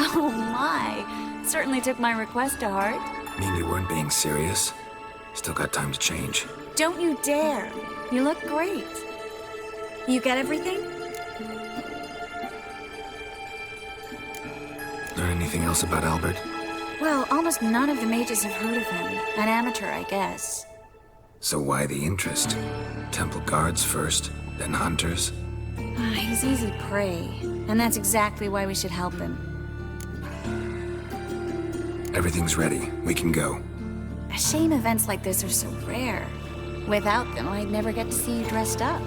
Oh my, certainly took my request to heart. Mean you weren't being serious? Still got time to change. Don't you dare. You look great. You get everything? Learn anything else about Albert? Well, almost none of the mages have heard of him. An amateur, I guess. So why the interest? Temple guards first, then hunters? He's easy prey, and that's exactly why we should help him. Everything's ready. We can go. A shame events like this are so rare. Without them, I'd never get to see you dressed up.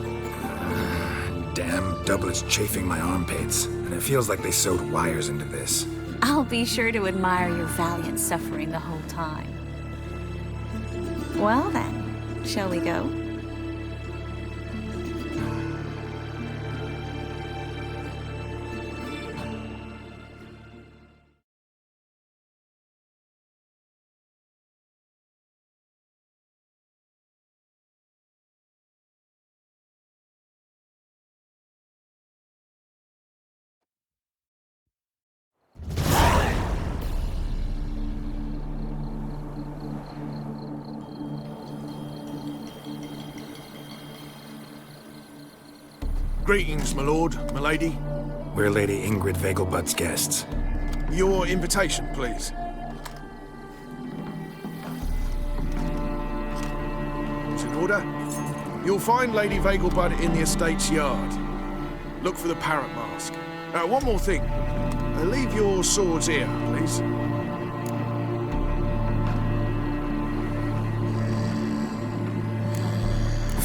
Damn doublets chafing my armpits, and it feels like they sewed wires into this. I'll be sure to admire your valiant suffering the whole time. Well then, shall we go? Greetings, my lord, my lady. We're Lady Ingrid Vegelbud's guests. Your invitation, please. It's in order. You'll find Lady Vegelbud in the estate's yard. Look for the parrot mask. One more thing. Leave your swords here, please.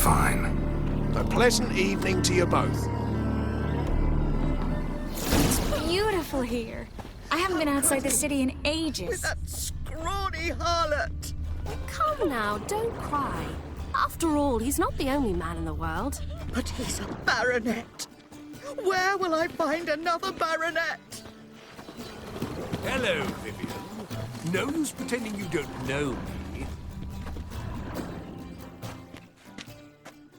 Fine. A pleasant evening to you both. It's beautiful here. I haven't been outside the city in ages. With that scrawny harlot! Come now, don't cry. After all, he's not the only man in the world. But he's a baronet. Where will I find another baronet? Hello, Vivian. No use pretending you don't know me.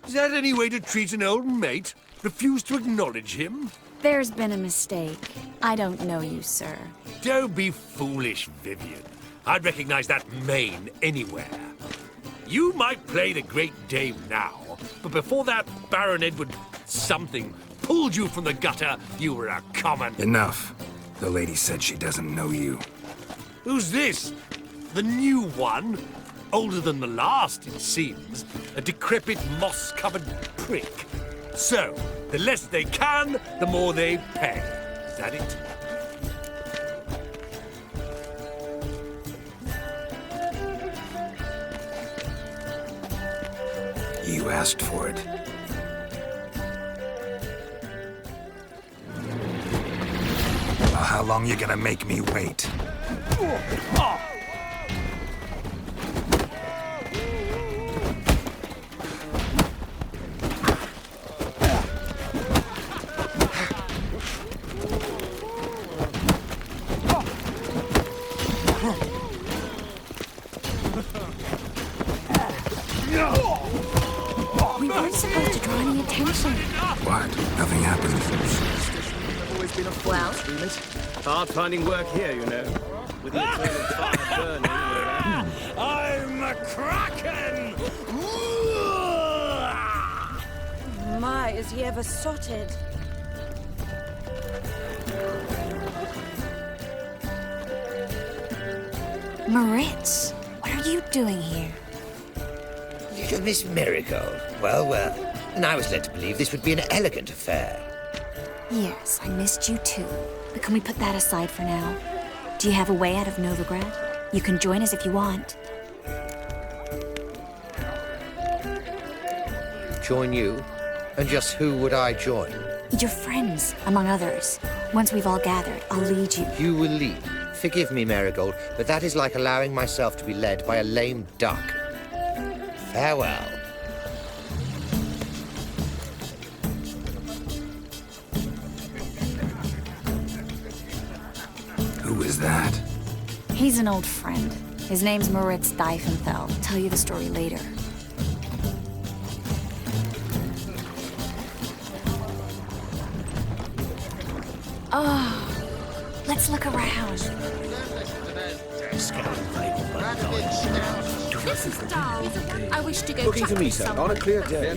Is that any way to treat an old mate? Refuse to acknowledge him? There's been a mistake. I don't know you, sir. Don't be foolish, Vivian. I'd recognize that mane anywhere. You might play the great dame now, but before that Baron Edward something pulled you from the gutter, you were a common... Enough. The lady said she doesn't know you. Who's this? The new one? Older than the last, it seems. A decrepit, moss-covered prick. So, the less they can, the more they pay. Is that it? You asked for it. Well, how long you gonna make me wait? We weren't supposed to draw any attention. What? Nothing happened. Always been a Well? hard finding work here, you know. With the eternal fire burning all around. I'm a kraken! My, is he ever sotted? Moritz, what are you doing here? Little Miss Marigold. Well, well. And I was led to believe this would be an elegant affair. Yes, I missed you too. But can we put that aside for now? Do you have a way out of Novigrad? You can join us if you want. Join you? And just who would I join? Your friends, among others. Once we've all gathered, I'll lead you. You will lead. Forgive me, Marigold, but that is like allowing myself to be led by a lame duck. Farewell. Who is that? He's an old friend. His name's Moritz Diefenfeld. I'll tell you the story later. Oh, Let's look around. Mrs. Dahl, I wish to go Looking for me, chucking sir. someone. On a clear day.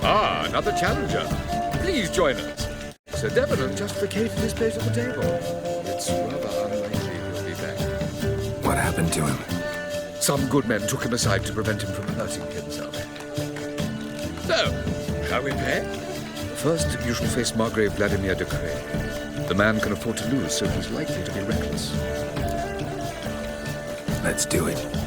Ah, another challenger. Please join us. Sir Devon just vacated his place at the table. It's rather unlikely he'll be back. What happened to him? Some good men took him aside to prevent him from hurting himself. So, shall we play? First, you shall face Margrave Vladimir de Cray. The man can afford to lose, so he's likely to be reckless. Let's do it.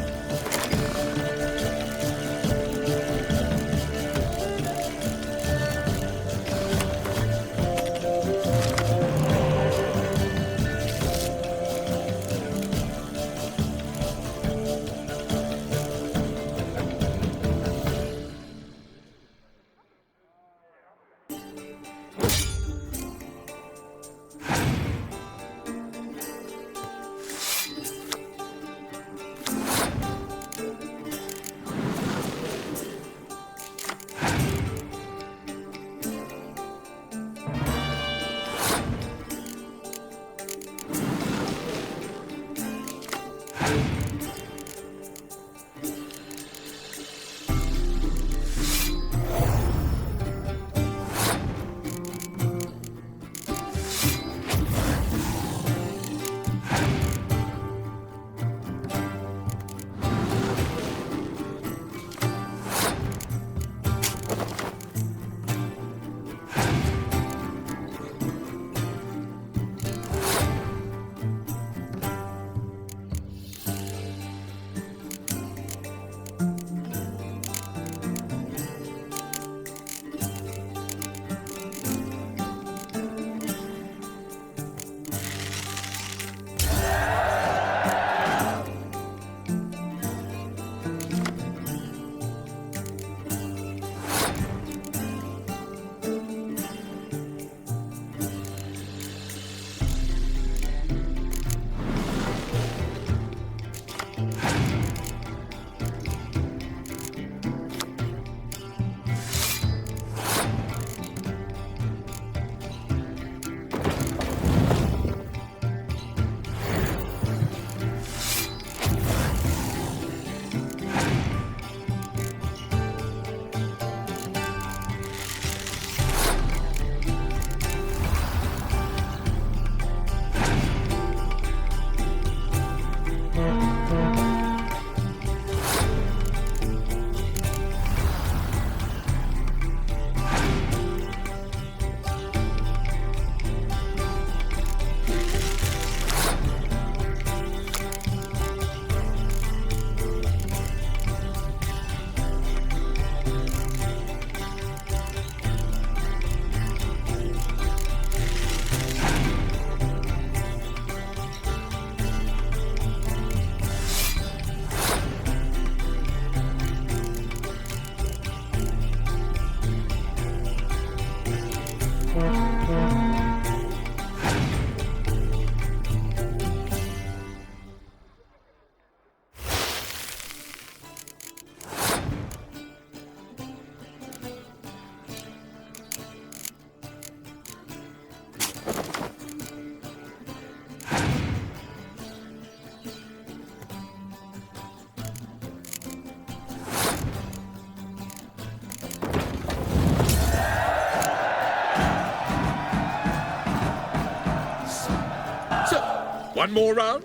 One more round?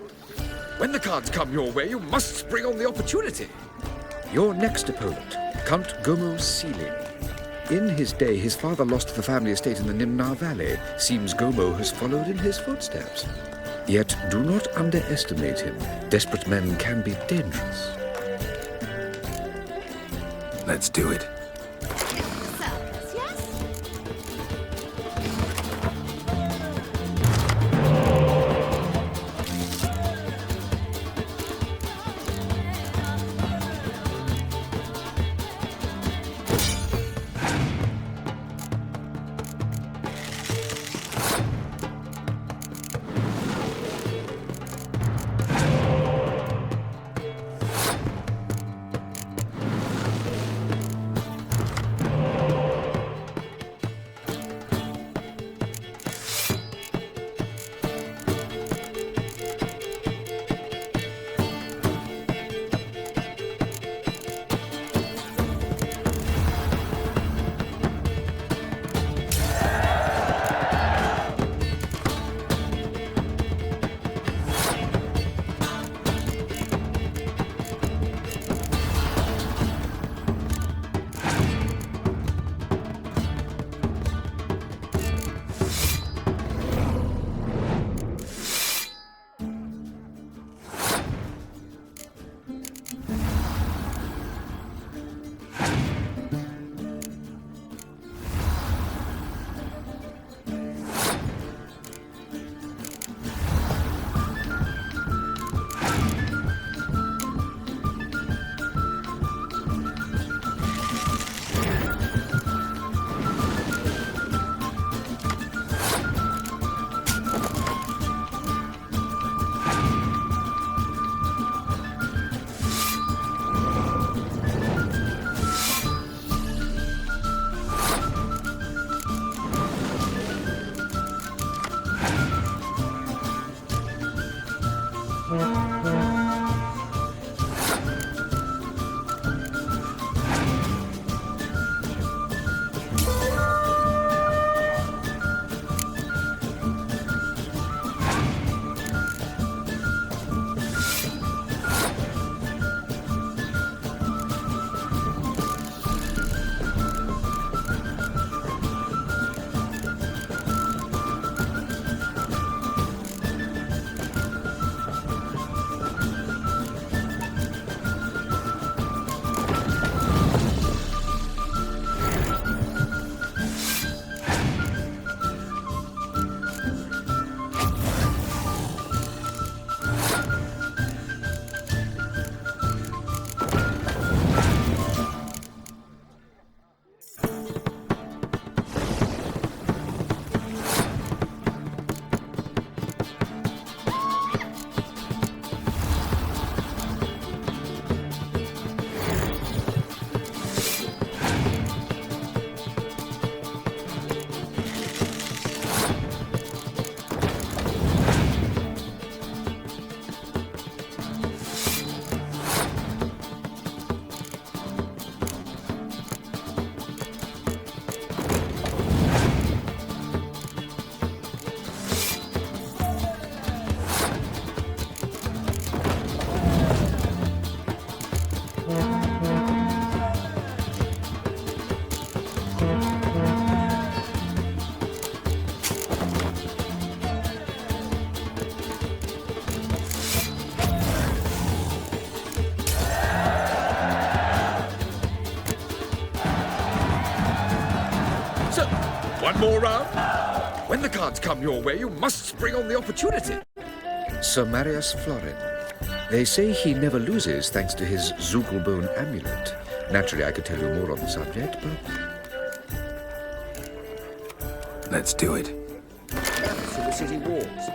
When the cards come your way, you must spring on the opportunity. Your next opponent, Count Gomo Sealing. In his day, his father lost the family estate in the Nimnar Valley. Seems Gomo has followed in his footsteps. Yet do not underestimate him. Desperate men can be dangerous. Let's do it. moron! When the cards come your way, you must spring on the opportunity. Sir Marius Florin. They say he never loses thanks to his Zugelbone amulet. Naturally, I could tell you more on the subject, but... Let's do it. That's the city walls.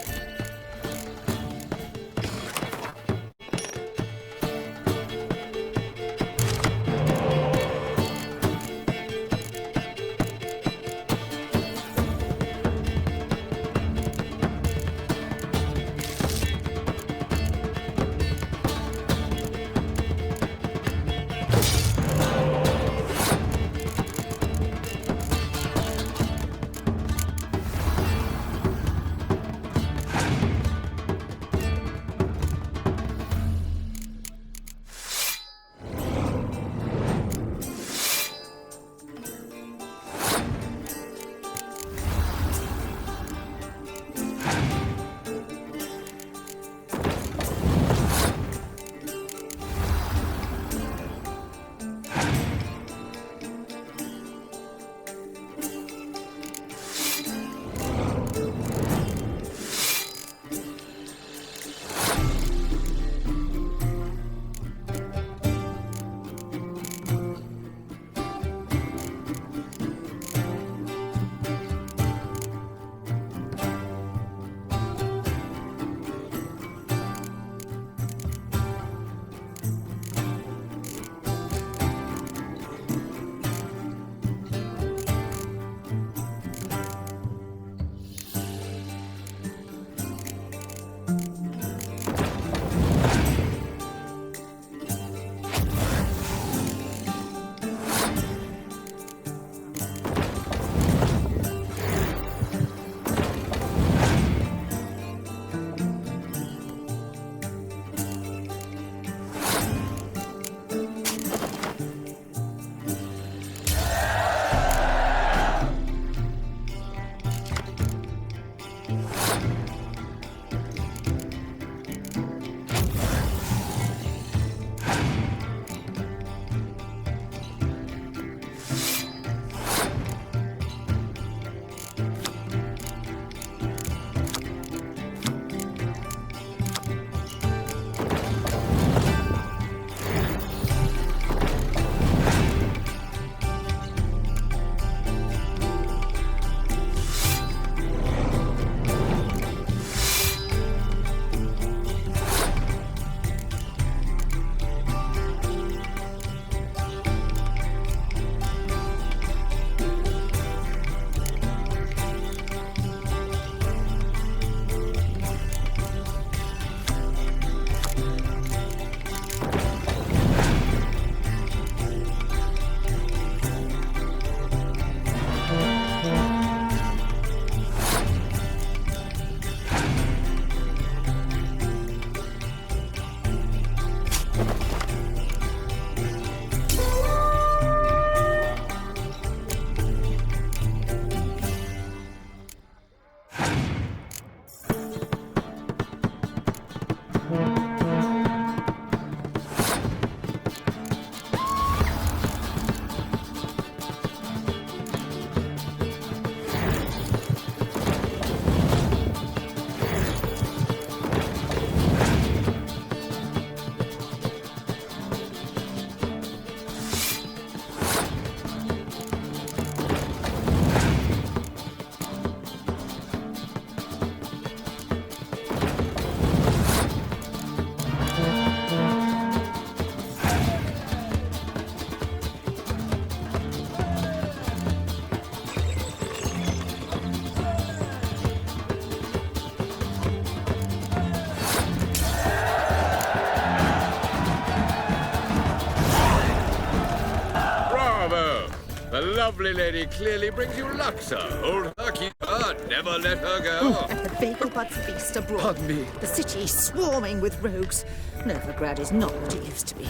The lovely lady clearly brings you luck, sir. Hold her, keep her, never let her go. And the Bagelbud's feast abroad. Pardon me. The city is swarming with rogues. Novigrad is not what it used to be.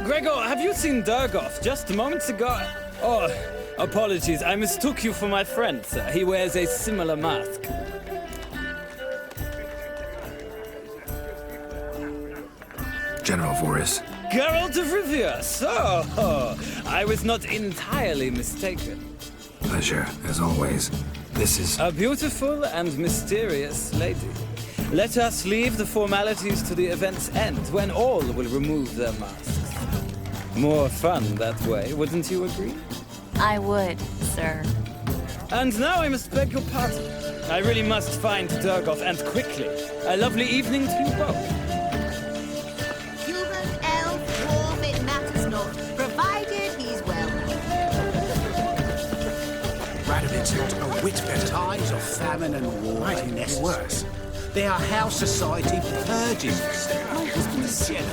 Gregor, have you seen Durgoff just moments ago? Oh, apologies. I mistook you for my friend, sir. He wears a similar mask. General Voris. Geralt of Rivia, so I was not entirely mistaken. I pleasure, as always. This is... A beautiful and mysterious lady. Let us leave the formalities to the event's end, when all will remove their masks. More fun that way, wouldn't you agree? I would, sir. And now I must beg your pardon. I really must find Durgoff, and quickly. A lovely evening to you both. Human, elf, dwarf, it matters not, provided he's well. Radovid's not a whit better. Times of famine and war Might in be essence. worse. They are how society purges itself. My husband is sick.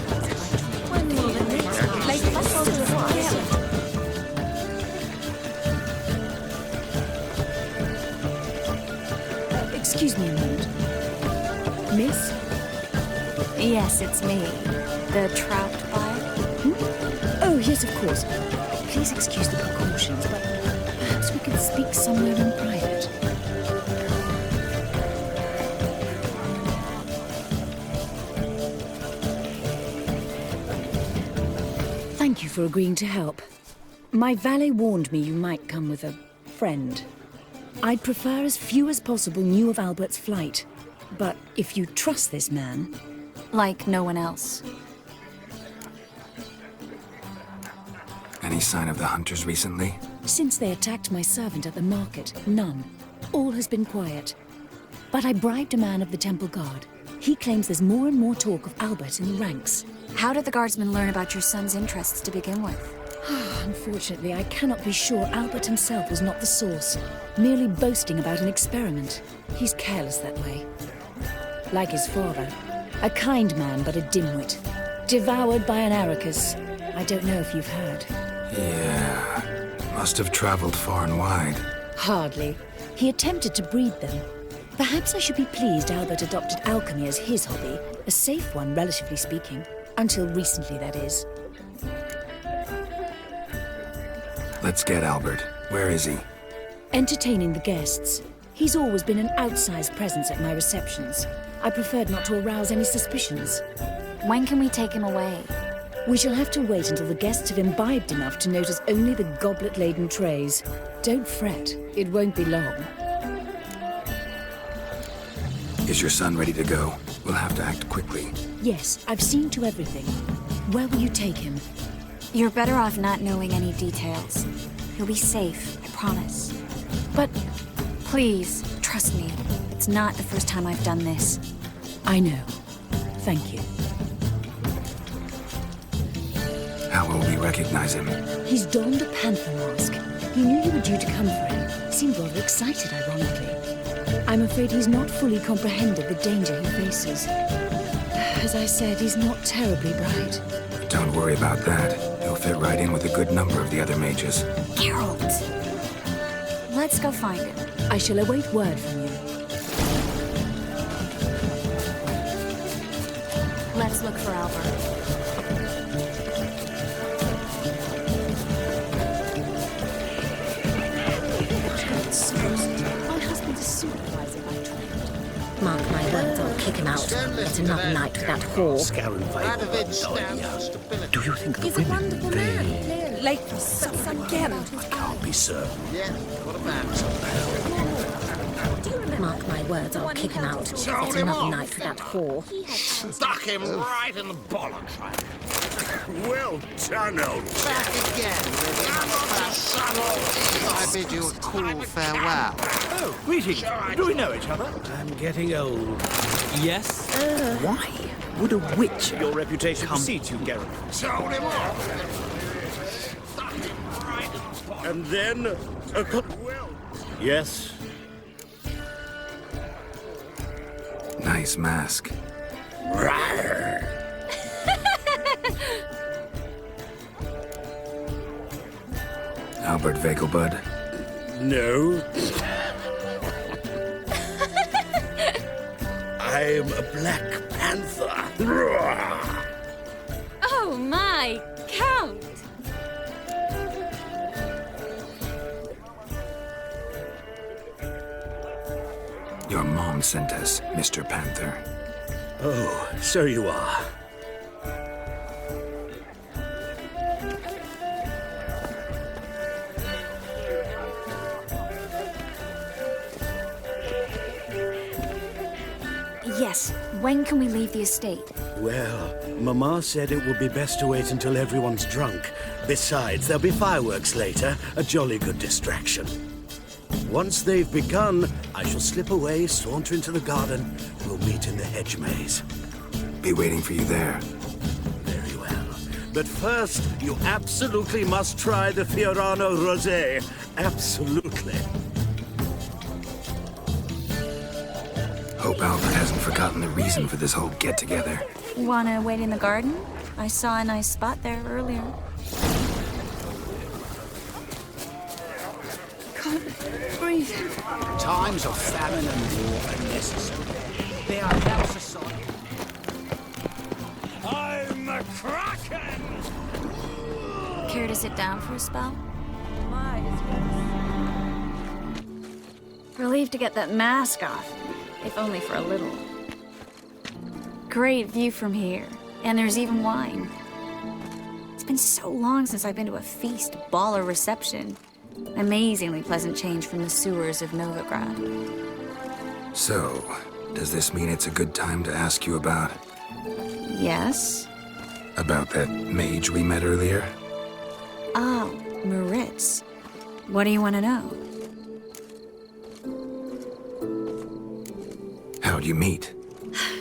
Excuse me a moment. Miss? Yes, it's me. The trout buyer. Oh, yes, of course. Please excuse the precautions, but perhaps we could speak somewhere in private. Thank you for agreeing to help. My valet warned me you might come with a friend. I'd prefer as few as possible knew of Albert's flight. But if you trust this man... Like no one else. Any sign of the hunters recently? Since they attacked my servant at the market, none. All has been quiet. But I bribed a man of the Temple Guard. He claims there's more and more talk of Albert in the ranks. How did the guardsmen learn about your son's interests to begin with? Unfortunately, I cannot be sure Albert himself was not the source, merely boasting about an experiment. He's careless that way. Like his father, a kind man but a dimwit. Devoured by an Arachus. I don't know if you've heard. Yeah, must have traveled far and wide. Hardly. He attempted to breed them. Perhaps I should be pleased Albert adopted alchemy as his hobby, a safe one, relatively speaking. Until recently, that is. Let's get Albert. Where is he? Entertaining the guests. He's always been an outsized presence at my receptions. I preferred not to arouse any suspicions. When can we take him away? We shall have to wait until the guests have imbibed enough to notice only the goblet-laden trays. Don't fret, it won't be long. Is your son ready to go? We'll have to act quickly. Yes, I've seen to everything. Where will you take him? You're better off not knowing any details. He'll be safe, I promise. But... Please, trust me. It's not the first time I've done this. I know. Thank you. How will we recognize him? He's donned a panther mask. He knew you were due to come for him. Seemed rather excited, ironically. I'm afraid he's not fully comprehended the danger he faces. As I said, he's not terribly bright. Don't worry about that. He'll fit right in with a good number of the other mages. Geralt! Let's go find him. I shall await word from you. Let's look for Albert. My husband's a supervisor by trade. Mark my words, I'll kick him out. Yet another night with that whore. Do you think the He's a women, wonderful man, clearly. Late for something again. can't be certain? Yeah, what about Mark my words, I'll kick him out. Yet another night with that whore. Stuck him right in the bollocks. Well done, old Back again. I bid you a cool farewell. Oh, greetings. Do we know each other? I'm getting old. Yes? Why would a witch of your reputation precedes you, Geralt? Sold him off. Stuck him right in the bollocks. And then well. Yes. Nice mask. Albert Vegelbud? No. I'm a Black Panther. Oh my, Count! Your mom sent us, Mr. Panther. Oh, so you are. Yes. When can we leave the estate? Well, Mama said it would be best to wait until everyone's drunk. Besides, there'll be fireworks later, a jolly good distraction. Once they've begun, I shall slip away, saunter into the garden. We'll meet in the hedge maze. Be waiting for you there. Very well. But first, you absolutely must try the Fiorano Rosé. Absolutely. Hope Albert hasn't forgotten the reason for this whole get-together. Wanna wait in the garden? I saw a nice spot there earlier. Can't breathe. Times of famine and war are necessary. They are now society. I'm a kraken! Care to sit down for a spell? Relieved to get that mask off, if only for a little. Great view from here, and there's even wine. It's been so long since I've been to a feast, ball, or reception. Amazingly pleasant change from the sewers of Novigrad. So, does this mean it's a good time to ask you about... Yes? About that mage we met earlier? Oh, Moritz. What do you want to know? How'd you meet?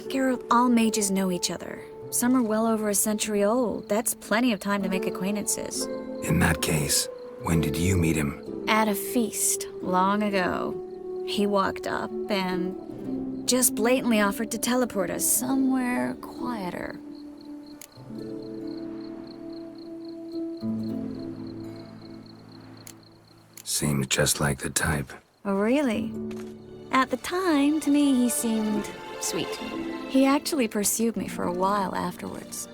Geralt, all mages know each other. Some are well over a century old. That's plenty of time to make acquaintances. In that case, when did you meet him? At a feast, long ago. He walked up and just blatantly offered to teleport us somewhere quieter. Seemed just like the type. Oh, really? At the time, to me, he seemed sweet. He actually pursued me for a while afterwards.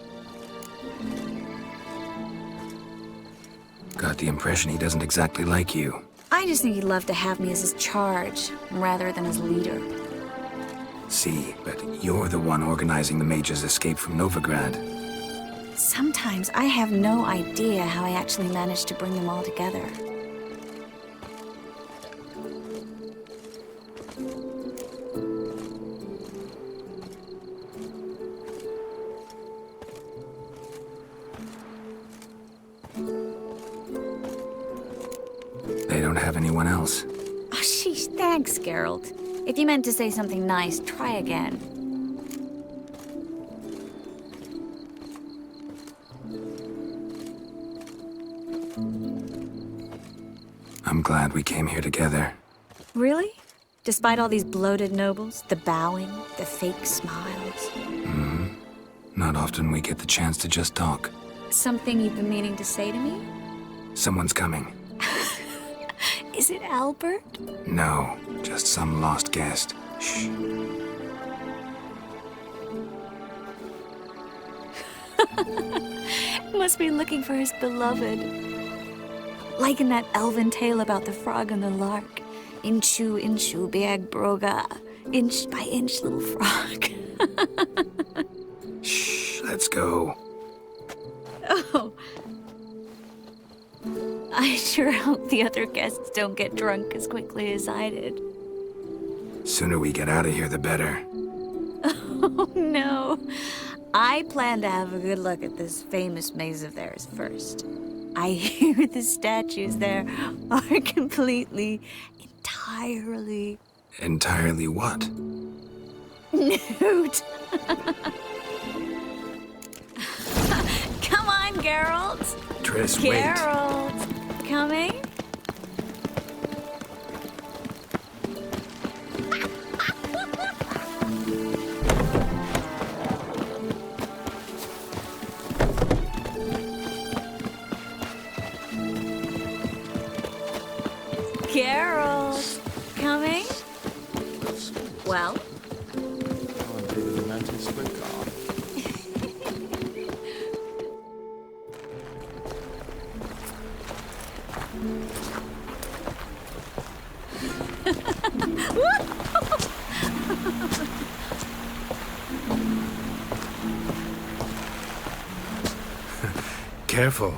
Got the impression he doesn't exactly like you. I just think he'd love to have me as his charge, rather than his leader. See, but you're the one organizing the mage's escape from Novigrad. Sometimes I have no idea how I actually managed to bring them all together. They don't have anyone else. Oh, sheesh, thanks, Geralt. If you meant to say something nice, try again. I'm glad we came here together. Really? Despite all these bloated nobles, the bowing, the fake smiles. Not often we get the chance to just talk. Something you've been meaning to say to me? Someone's coming. Is it Albert? No, just some lost guest. Shh. Must be looking for his beloved. Like in that elven tale about the frog and the lark. Inchu, inchu, beag broga. Inch by inch, little frog. Shh, let's go. Oh. I sure hope the other guests don't get drunk as quickly as I did. Sooner we get out of here, the better. Oh, no. I plan to have a good look at this famous maze of theirs first. I hear the statues there are completely, entirely... Entirely what? Nude. Come on, Geralt. Triss, wait. Geralt, coming? Geralt, coming? Well? Careful.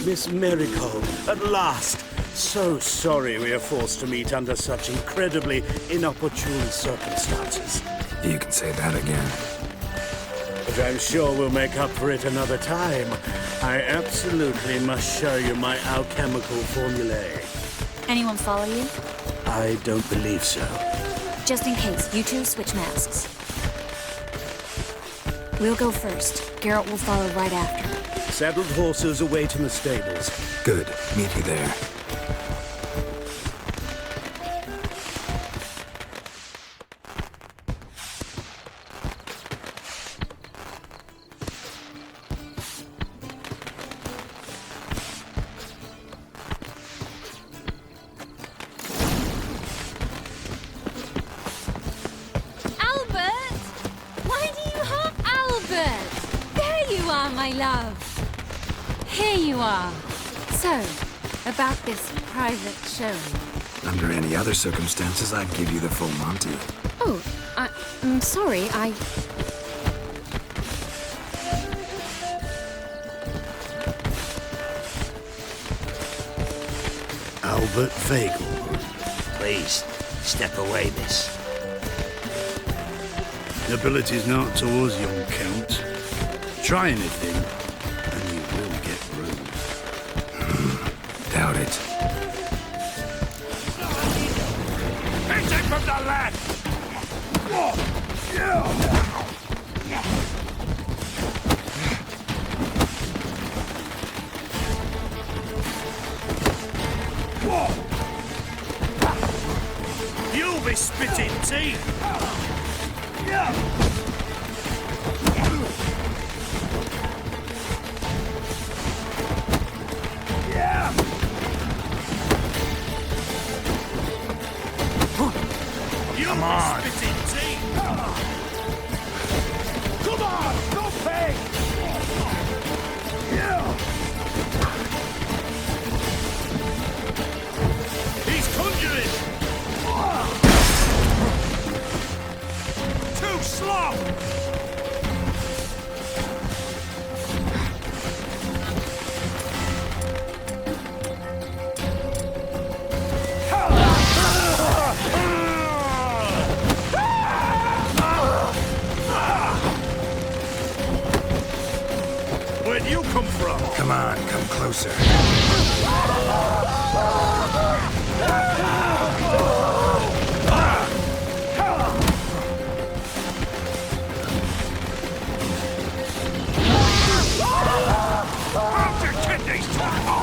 Miss Marigold, at last! So sorry we are forced to meet under such incredibly inopportune circumstances. You can say that again. But I'm sure we'll make up for it another time. I absolutely must show you my alchemical formulae. Anyone follow you? I don't believe so. Just in case, you two switch masks. We'll go first. Garrett will follow right after. Saddled horses await in the stables. Good. Meet you there. My love. Here you are. So, about this private showing. Under any other circumstances, I'd give you the full Monty. Oh, I'm sorry, Albert Vagel. Please, step away, miss. Nobility's not towards young Count. Try anything, and you will get bruised. Doubt it. Hit him from the left! You'll be spitting teeth! Come on! Come on! Go pay! He's conjuring! Too slow! Where'd you come from? Come on, come closer. Out your kidneys, Torko!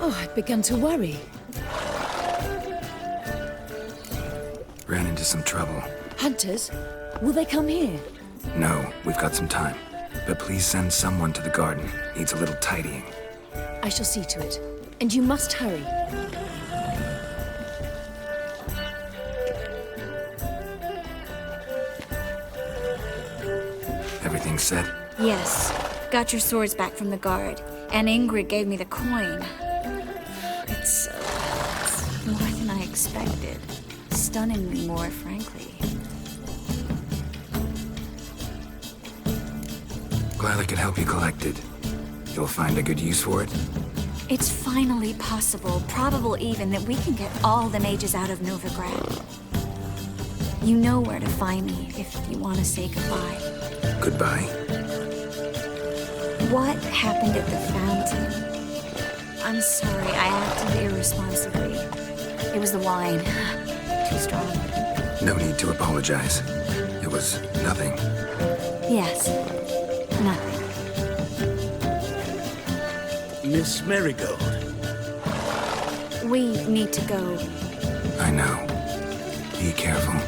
Oh, I'd begun to worry. Ran into some trouble. Hunters? Will they come here? No, we've got some time. But please send someone to the garden. Needs a little tidying. I shall see to it. And you must hurry. Everything set? Yes. Got your swords back from the guard. And Ingrid gave me the coin. It's more than I expected. Stunningly more, frankly. Glad I could help you collect it. You'll find a good use for it? It's finally possible, probable even, that we can get all the mages out of Novigrad. You know where to find me if you want to say goodbye. Goodbye? What happened at the fountain? I'm sorry. I acted irresponsibly. It was the wine. Too strong. No need to apologize. It was nothing. Yes. Nothing. Miss Marigold. We need to go. I know. Be careful.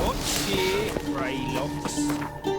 What's it, Greylocks?